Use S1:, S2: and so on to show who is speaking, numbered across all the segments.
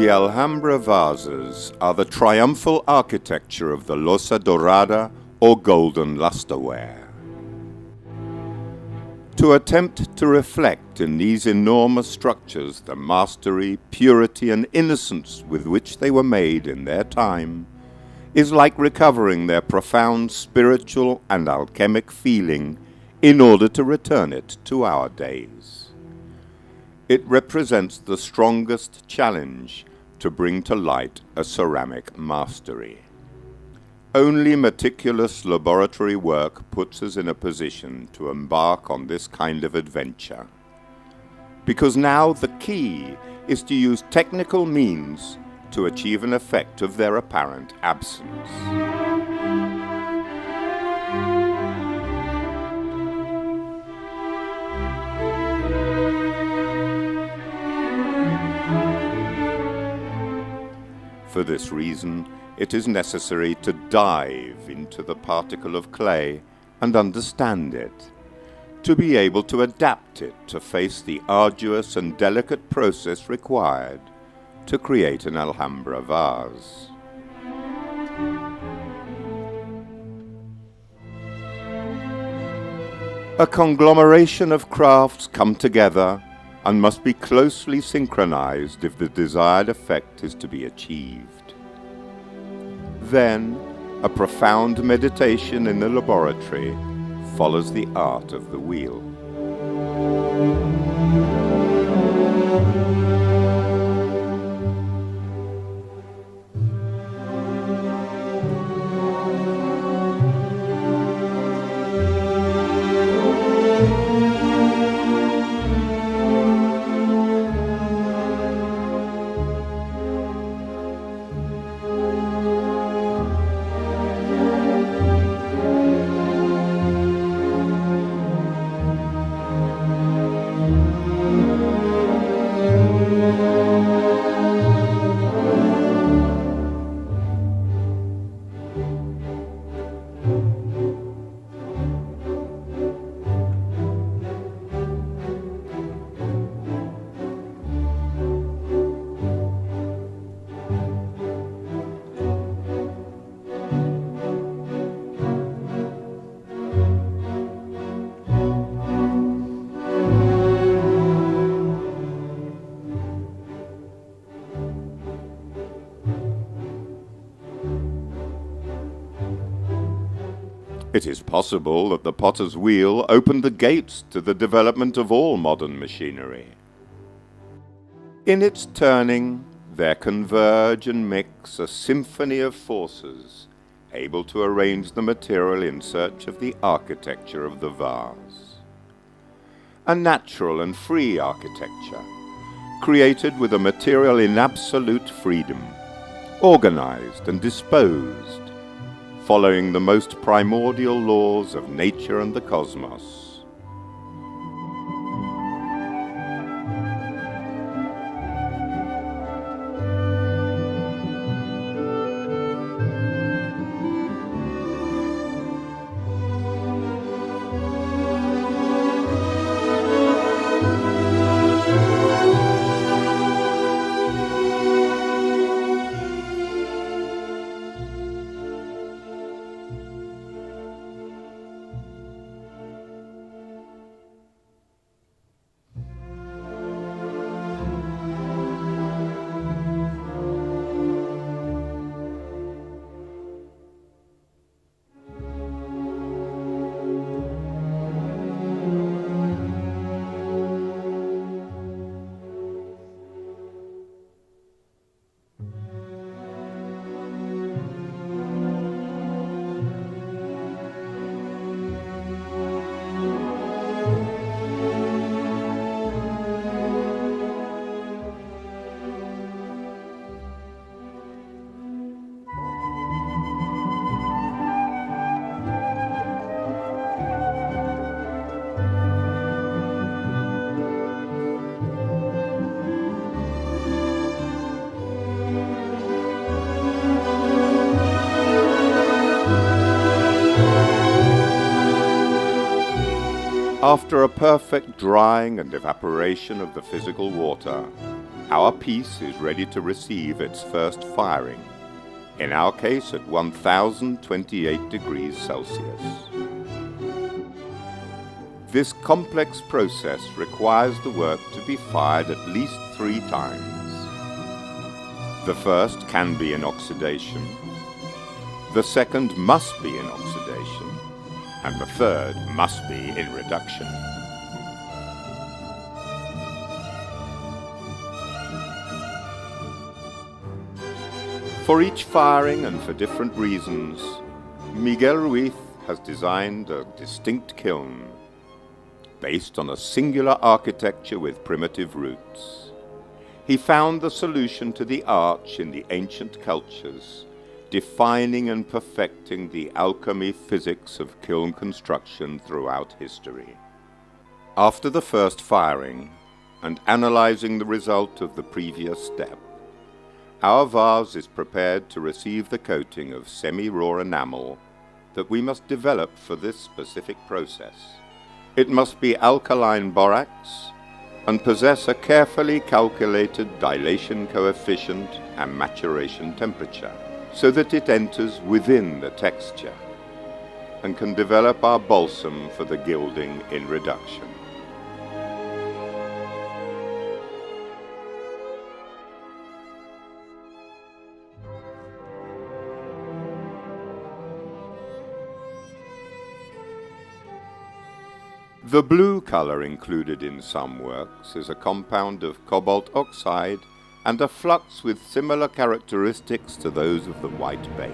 S1: The Alhambra Vases are the triumphal architecture of the Losa Dorada or golden lusterware. To attempt to reflect in these enormous structures the mastery, purity and innocence with which they were made in their time is like recovering their profound spiritual and alchemic feeling in order to return it to our days. It represents the strongest challenge to bring to light a ceramic mastery. Only meticulous laboratory work puts us in a position to embark on this kind of adventure. Because now the key is to use technical means to achieve an effect of their apparent absence. For this reason, it is necessary to dive into the particle of clay and understand it, to be able to adapt it to face the arduous and delicate process required to create an Alhambra vase. A conglomeration of crafts come together and must be closely synchronized if the desired effect is to be achieved. Then, a profound meditation in the laboratory follows the art of the wheel. It is possible that the potter's wheel opened the gates to the development of all modern machinery. In its turning, there converge and mix a symphony of forces, able to arrange the material in search of the architecture of the vase. A natural and free architecture, created with a material in absolute freedom, organized and disposed, following the most primordial laws of nature and the cosmos. After a perfect drying and evaporation of the physical water, our piece is ready to receive its first firing, in our case at 1028 degrees Celsius. This complex process requires the work to be fired at least 3 times. The first can be in oxidation, the second must be in oxidation, and the third must be in reduction. For each firing and for different reasons, Miguel Ruiz has designed a distinct kiln based on a singular architecture with primitive roots. He found the solution to the arch in the ancient cultures, defining and perfecting the alchemy physics of kiln construction throughout history. After the first firing, and analyzing the result of the previous step, our vase is prepared to receive the coating of semi-raw enamel that we must develop for this specific process. It must be alkaline borax and possess a carefully calculated dilation coefficient and maturation temperature, so that it enters within the texture and can develop our balsam for the gilding in reduction. The blue color included in some works is a compound of cobalt oxide and a flux with similar characteristics to those of the white base.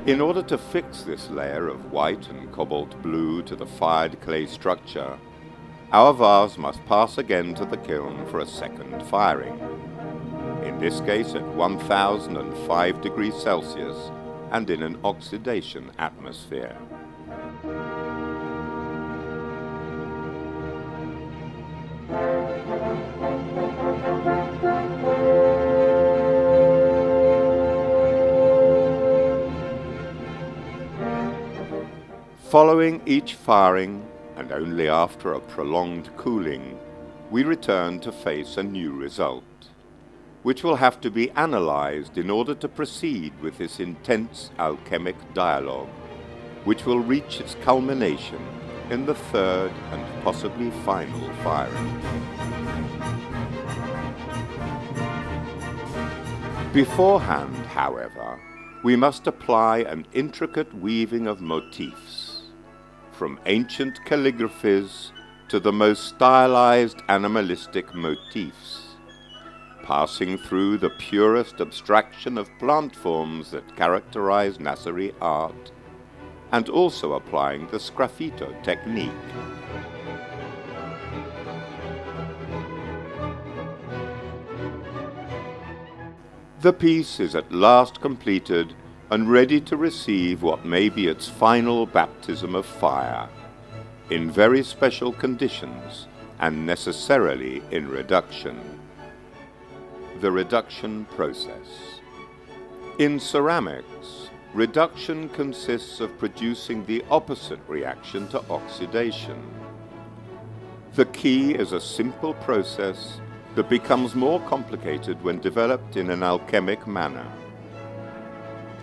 S1: In order to fix this layer of white and cobalt blue to the fired clay structure, our vase must pass again to the kiln for a second firing, in this case at 1005 degrees Celsius and in an oxidation atmosphere. Following each firing, and only after a prolonged cooling, we return to face a new result, which will have to be analyzed in order to proceed with this intense alchemic dialogue, which will reach its culmination in the third and possibly final firing. Beforehand, however, we must apply an intricate weaving of motifs, from ancient calligraphies to the most stylized animalistic motifs, passing through the purest abstraction of plant forms that characterize Nasrid art, and also applying the sgraffito technique. The piece is at last completed and ready to receive what may be its final baptism of fire, in very special conditions and necessarily in reduction. The reduction process. In ceramics, reduction consists of producing the opposite reaction to oxidation. The key is a simple process that becomes more complicated when developed in an alchemic manner.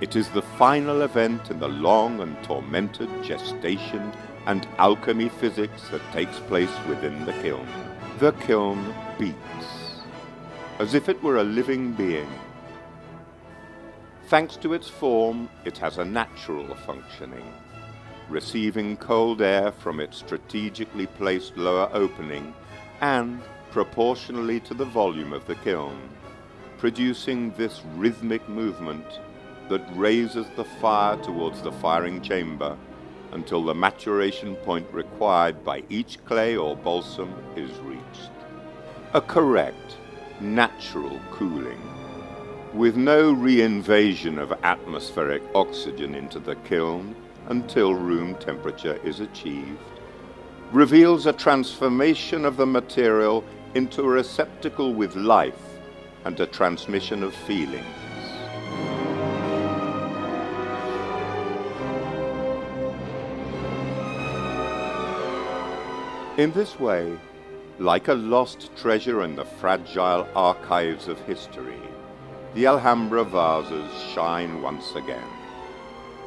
S1: It is the final event in the long and tormented gestation and alchemy physics that takes place within the kiln. The kiln beats, as if it were a living being. Thanks to its form, it has a natural functioning, receiving cold air from its strategically placed lower opening and, proportionally to the volume of the kiln, producing this rhythmic movement that raises the fire towards the firing chamber until the maturation point required by each clay or balsam is reached. A correct, natural cooling, with no reinvasion of atmospheric oxygen into the kiln until room temperature is achieved. reveals a transformation of the material into a receptacle with life and a transmission of feelings. In this way, like a lost treasure in the fragile archives of history, the Alhambra vases shine once again,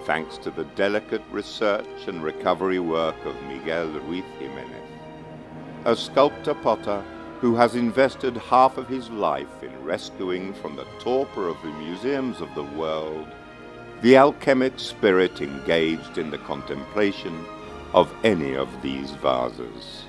S1: thanks to the delicate research and recovery work of Miguel Ruiz Jimenez, a sculptor-potter who has invested half of his life in rescuing from the torpor of the museums of the world the alchemic spirit engaged in the contemplation of any of these vases.